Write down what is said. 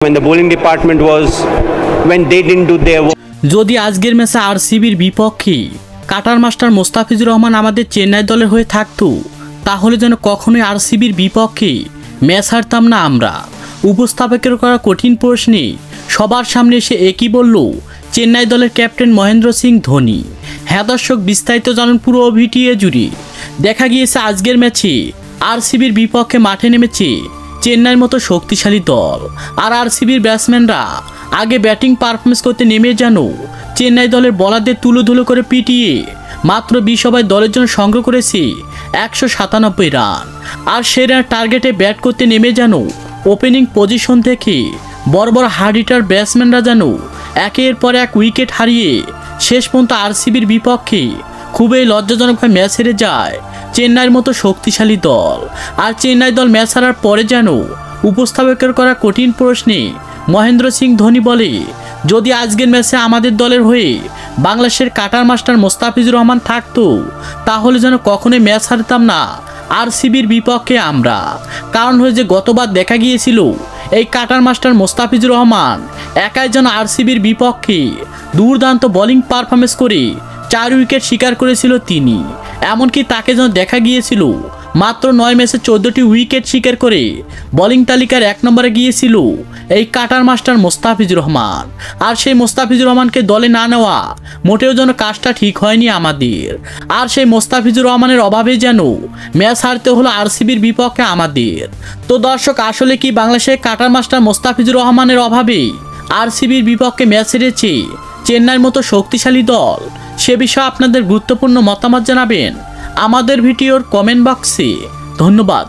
when the bowling department was when they didn't do their work. যদি আজকের ম্যাচে আরসিবির বিপক্ষে কাটার মাস্টার মোস্তাফিজুর রহমান আমাদের চেন্নাই দলের হয়ে থাকতো তাহলে যেন কখনোই আরসিবির বিপক্ষে ম্যাচ হারতাম না আমরা। উপস্থাপকের করা কঠিন প্রশ্নে সবার সামনে এসে একই বলল চেন্নাই দলের ক্যাপ্টেন মহেন্দ্র সিং ধোনি। হ্যাঁ দর্শক, বিস্তারিত জানুন পুরো ভিডিও জুড়ে। দেখা গিয়েছে আজকের ম্যাচে আরসিবির বিপক্ষে মাঠে নেমেছে চেন্নাইয়ের মতো শক্তিশালী দল, আর আরসিবির ব্যাটসম্যানরা আগে ব্যাটিং পারফরমেন্স করতে নেমে যেন চেন্নাই দলের বলারদের তুলোধুলো করে পিটিয়ে মাত্র 20 ওভারে দলের জন্য সংগ্রহ করেছে 197 রান। আর সেই রান টার্গেটে ব্যাট করতে নেমে যেন ওপেনিং পজিশন থেকে বড় বড় হার্ড হিটার ব্যাটসম্যানরা যেন একের পর এক উইকেট হারিয়ে শেষ পর্যন্ত আরসিবির বিপক্ষে খুবই লজ্জাজনকভাবে ম্যাচ হেরে যায় চেন্নাইয়ের মতো শক্তিশালী দল। আর চেন্নাই দল ম্যাচ হারার পরে যেন উপস্থাপকের করা কঠিন প্রশ্নে মহেন্দ্র সিং ধোনি বলে, যদি আজকের ম্যাচে আমাদের দলের হয়ে বাংলাদেশের কাটার মাস্টার মোস্তাফিজুর রহমান থাকতো তাহলে যেন কখনোই ম্যাচ হারতাম না আরসিবির বিপক্ষে আমরা। কারণ হয়েছে গতবার দেখা গিয়েছিল এই কাটার মাস্টার মোস্তাফিজুর রহমান একাই যেন আরসিবির বিপক্ষে দুর্দান্ত বোলিং পারফরমেন্স করে 4 উইকেট শিকার করেছিল তিনি। এমনকি তাকে যেন দেখা গিয়েছিল মাত্র 9 ম্যাচে 14টি উইকেট শিকার করে বোলিং তালিকার 1 নম্বরে গিয়েছিল এই কাটার মাস্টার মোস্তাফিজুর রহমান। আর সেই মোস্তাফিজুর রহমানকে দলে না নেওয়া মোটেও যেন কাজটা ঠিক হয়নি আমাদের। আর সেই মোস্তাফিজুর রহমানের অভাবে যেন ম্যাচ হারতে হলো আরসিবির বিপক্ষে আমাদের। তো দর্শক, আসলে কি বাংলাদেশের কাটার মাস্টার মোস্তাফিজুর রহমানের অভাবে আরসিবির বিপক্ষে ম্যাচ হেরেছে চেন্নাইয়ের মতো শক্তিশালী দল? সে বিষয়ে আপনাদের গুরুত্বপূর্ণ মতামত জানাবেন আমাদের ভিডিওর কমেন্ট বক্সে। ধন্যবাদ।